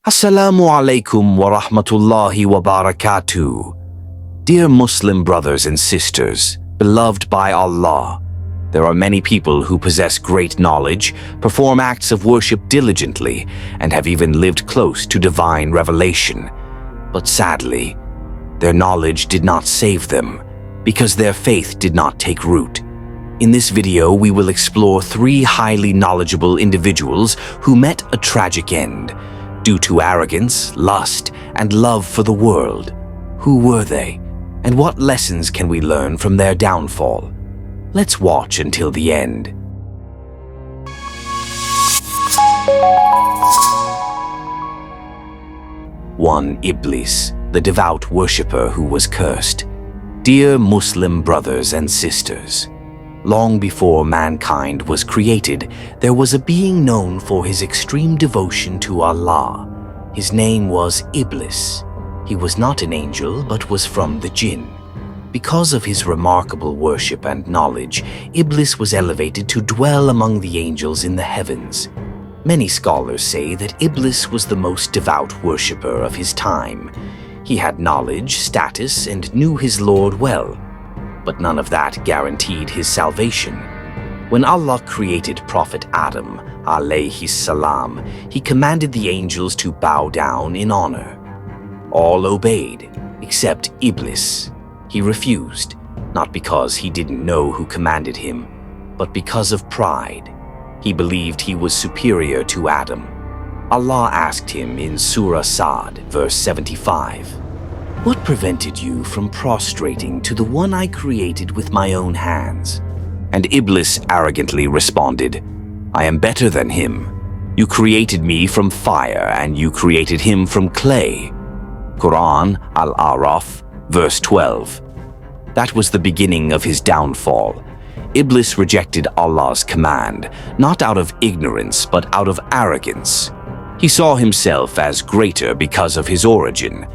Assalamu alaikum wa rahmatullahi wa barakatuh. Dear Muslim brothers and sisters, beloved by Allah, there are many people who possess great knowledge, perform acts of worship diligently, and have even lived close to divine revelation. But sadly, their knowledge did not save them, because their faith did not take root. In this video, we will explore 3 highly knowledgeable individuals who met a tragic end due to arrogance, lust, and love for the world. Who were they, and what lessons can we learn from their downfall? Let's watch until the end. 1. Iblis, the devout worshipper who was cursed. Dear Muslim brothers and sisters, long before mankind was created, there was a being known for his extreme devotion to Allah. His name was Iblis. He was not an angel, but was from the jinn. Because of his remarkable worship and knowledge, Iblis was elevated to dwell among the angels in the heavens. Many scholars say that Iblis was the most devout worshipper of his time. He had knowledge, status, and knew his Lord well. But none of that guaranteed his salvation. When Allah created Prophet Adam, alayhi salam, he commanded the angels to bow down in honor. All obeyed, except Iblis. He refused, not because he didn't know who commanded him, but because of pride. He believed he was superior to Adam. Allah asked him in Surah Sa'd, verse 75, "What prevented you from prostrating to the one I created with my own hands?" And Iblis arrogantly responded, "I am better than him. You created me from fire, and you created him from clay." Quran Al-A'raf, verse 12. That was the beginning of his downfall. Iblis rejected Allah's command, not out of ignorance, but out of arrogance. He saw himself as greater because of his origin.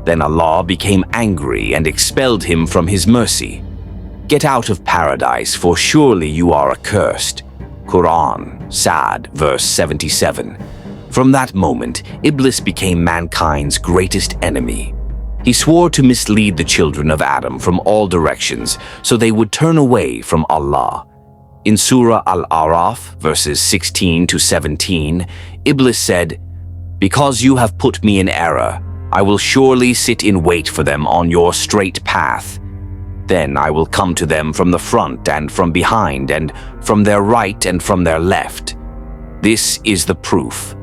Then Allah became angry and expelled him from his mercy. "Get out of paradise, for surely you are accursed." Quran, Sa'd, verse 77. From that moment, Iblis became mankind's greatest enemy. He swore to mislead the children of Adam from all directions so they would turn away from Allah. In Surah Al-A'raf, verses 16 to 17, Iblis said, "Because you have put me in error, I will surely sit in wait for them on your straight path. Then I will come to them from the front and from behind and from their right and from their left." This is the proof.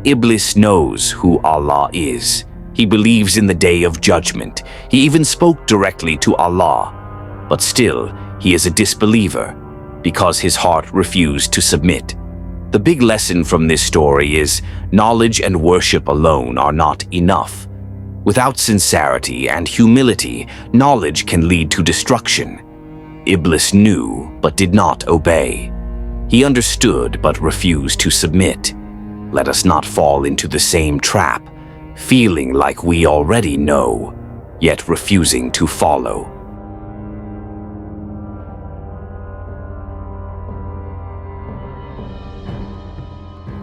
Iblis knows who Allah is. He believes in the day of judgment. He even spoke directly to Allah. But still, he is a disbeliever because his heart refused to submit. The big lesson from this story is knowledge and worship alone are not enough. Without sincerity and humility, knowledge can lead to destruction. Iblis knew but did not obey. He understood but refused to submit. Let us not fall into the same trap, feeling like we already know, yet refusing to follow.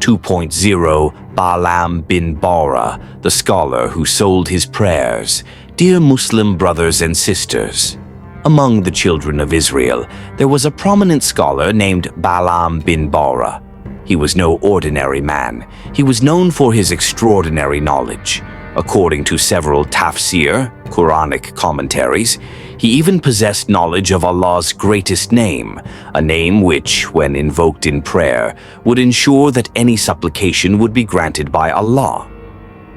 2.0 Balaam bin Baura, the scholar who sold his prayers. Dear Muslim brothers and sisters, among the children of Israel, there was a prominent scholar named Bal'am bin Baura. He was no ordinary man. He was known for his extraordinary knowledge. According to several tafsir, Quranic commentaries, he even possessed knowledge of Allah's greatest name, a name which, when invoked in prayer, would ensure that any supplication would be granted by Allah.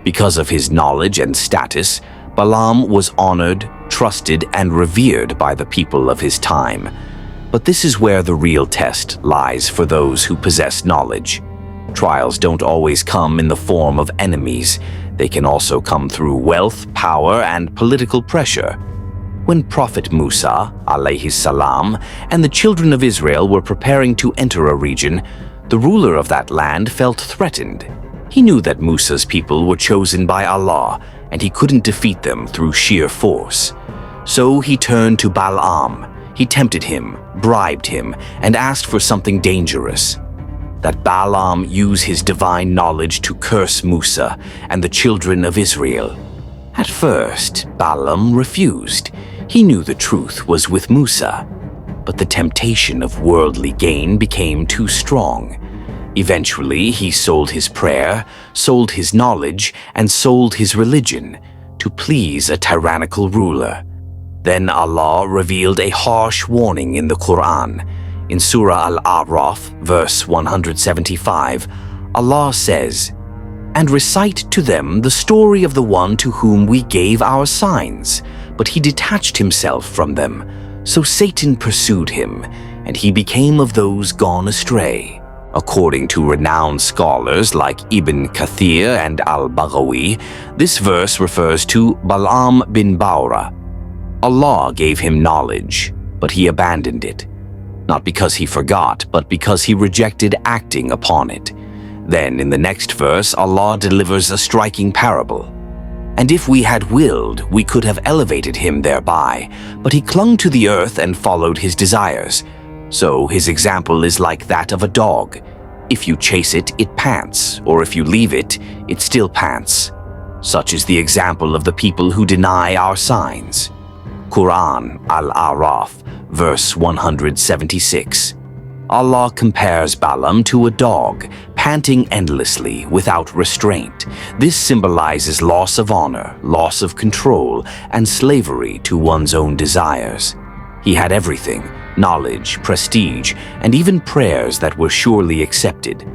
Because of his knowledge and status, Balaam was honored, trusted, and revered by the people of his time. But this is where the real test lies for those who possess knowledge. Trials don't always come in the form of enemies. They can also come through wealth, power, and political pressure. When Prophet Musa, alayhi salam, and the children of Israel were preparing to enter a region, the ruler of that land felt threatened. He knew that Musa's people were chosen by Allah, and he couldn't defeat them through sheer force. So he turned to Balaam. He tempted him, bribed him, and asked for something dangerous. that Balaam use his divine knowledge to curse Musa and the children of Israel. At first, Balaam refused. He knew the truth was with Musa, but the temptation of worldly gain became too strong. Eventually, he sold his prayer, sold his knowledge, and sold his religion to please a tyrannical ruler. Then Allah revealed a harsh warning in the Quran. In Surah Al-A'raf, verse 175, Allah says, "And recite to them the story of the one to whom we gave our signs, but he detached himself from them. So Satan pursued him, and he became of those gone astray." According to renowned scholars like Ibn Kathir and Al-Baghawi, this verse refers to Bal'am bin Baura. Allah gave him knowledge, but he abandoned it. Not because he forgot, but because he rejected acting upon it. Then in the next verse, Allah delivers a striking parable. "And if we had willed, we could have elevated him thereby, but he clung to the earth and followed his desires. So his example is like that of a dog. If you chase it, it pants, or if you leave it, it still pants. Such is the example of the people who deny our signs." Quran Al-A'raf, verse 176. Allah compares Balaam to a dog, panting endlessly without restraint. This symbolizes loss of honor, loss of control, and slavery to one's own desires. He had everything: knowledge, prestige, and even prayers that were surely accepted.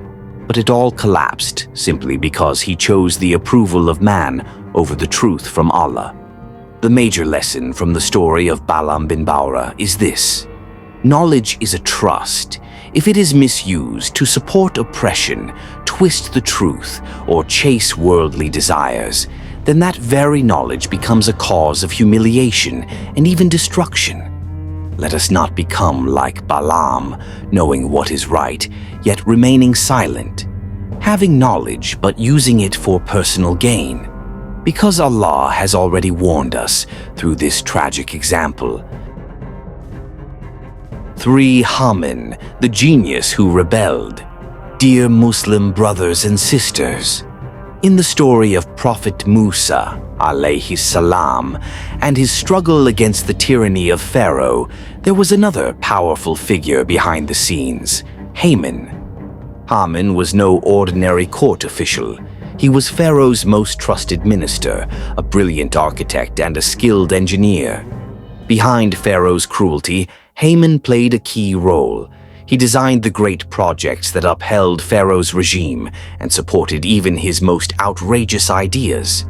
But it all collapsed simply because he chose the approval of man over the truth from Allah. The major lesson from the story of Bal'am bin Baura is this: knowledge is a trust. If it is misused to support oppression, twist the truth, or chase worldly desires, then that very knowledge becomes a cause of humiliation and even destruction. Let us not become like Balaam, knowing what is right, yet remaining silent, having knowledge but using it for personal gain. Because Allah has already warned us through this tragic example. 3. Haman, the genius who rebelled. Dear Muslim brothers and sisters, in the story of Prophet Musa, alayhi salam, and his struggle against the tyranny of Pharaoh, there was another powerful figure behind the scenes, Haman. Haman was no ordinary court official. He was Pharaoh's most trusted minister, a brilliant architect and a skilled engineer. Behind Pharaoh's cruelty, Haman played a key role. He designed the great projects that upheld Pharaoh's regime and supported even his most outrageous ideas.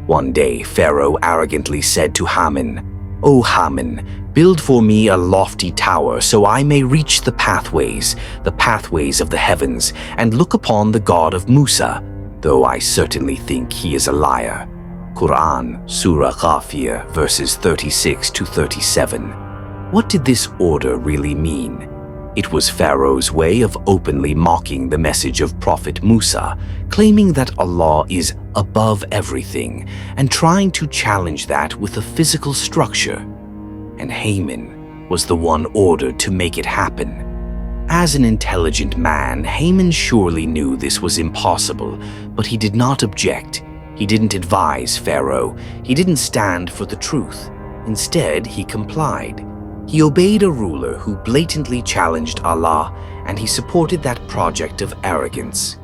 One day, Pharaoh arrogantly said to Haman, "O Haman, build for me a lofty tower so I may reach the pathways of the heavens, and look upon the God of Musa, though I certainly think he is a liar." Quran, Surah Ghafir, verses 36 to 37. What did this order really mean? It was Pharaoh's way of openly mocking the message of Prophet Musa, claiming that Allah is above everything and trying to challenge that with a physical structure. And Haman was the one ordered to make it happen. As an intelligent man, Haman surely knew this was impossible, but he did not object. He didn't advise Pharaoh. He didn't stand for the truth. Instead, he complied. He obeyed a ruler who blatantly challenged Allah, and he supported that project of arrogance.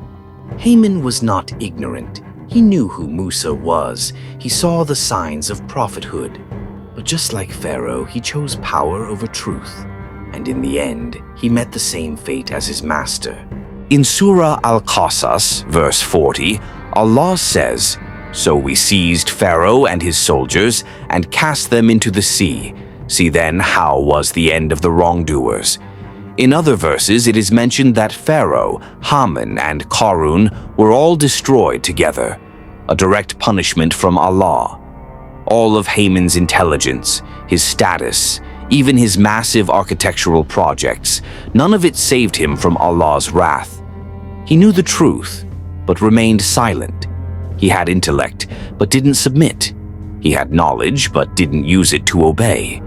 Haman was not ignorant. He knew who Musa was. He saw the signs of prophethood. But just like Pharaoh, he chose power over truth. And in the end, he met the same fate as his master. In Surah Al-Qasas, verse 40, Allah says, "So we seized Pharaoh and his soldiers and cast them into the sea. See then how was the end of the wrongdoers." In other verses, it is mentioned that Pharaoh, Haman, and Qarun were all destroyed together, a direct punishment from Allah. All of Haman's intelligence, his status, even his massive architectural projects, none of it saved him from Allah's wrath. He knew the truth, but remained silent. He had intellect, but didn't submit. He had knowledge, but didn't use it to obey.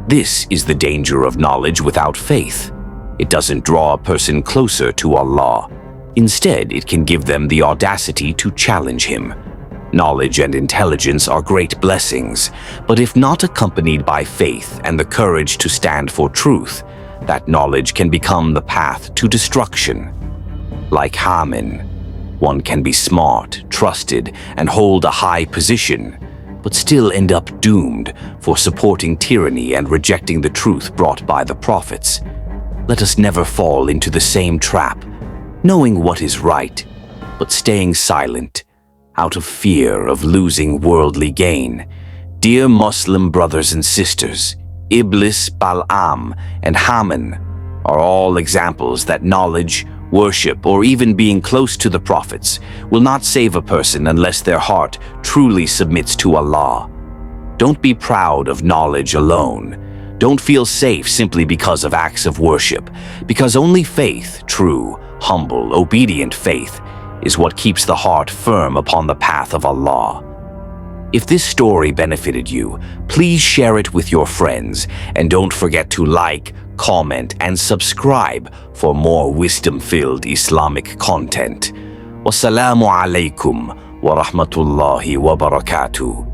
This is the danger of knowledge without faith. It doesn't draw a person closer to Allah. Instead, it can give them the audacity to challenge Him. Knowledge and intelligence are great blessings, but if not accompanied by faith and the courage to stand for truth, that knowledge can become the path to destruction. Like Haman, one can be smart, trusted, and hold a high position, but still end up doomed for supporting tyranny and rejecting the truth brought by the prophets. Let us never fall into the same trap, knowing what is right, but staying silent, out of fear of losing worldly gain. Dear Muslim brothers and sisters, Iblis, Bal'am, and Haman are all examples that knowledge, worship, or even being close to the prophets will not save a person unless their heart truly submits to Allah. Don't be proud of knowledge alone. Don't feel safe simply because of acts of worship, because only faith, true, humble, obedient faith, is what keeps the heart firm upon the path of Allah. If this story benefited you, please share it with your friends, and don't forget to like, comment, and subscribe for more wisdom-filled Islamic content. Wassalamu alaikum wa rahmatullahi wa barakatuh.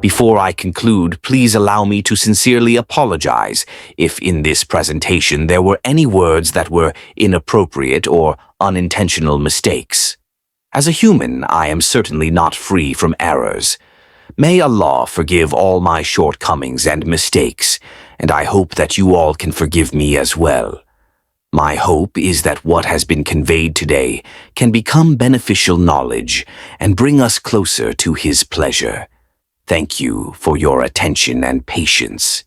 Before I conclude, please allow me to sincerely apologize if in this presentation there were any words that were inappropriate or unintentional mistakes. As a human, I am certainly not free from errors. May Allah forgive all my shortcomings and mistakes, and I hope that you all can forgive me as well. My hope is that what has been conveyed today can become beneficial knowledge and bring us closer to His pleasure. Thank you for your attention and patience.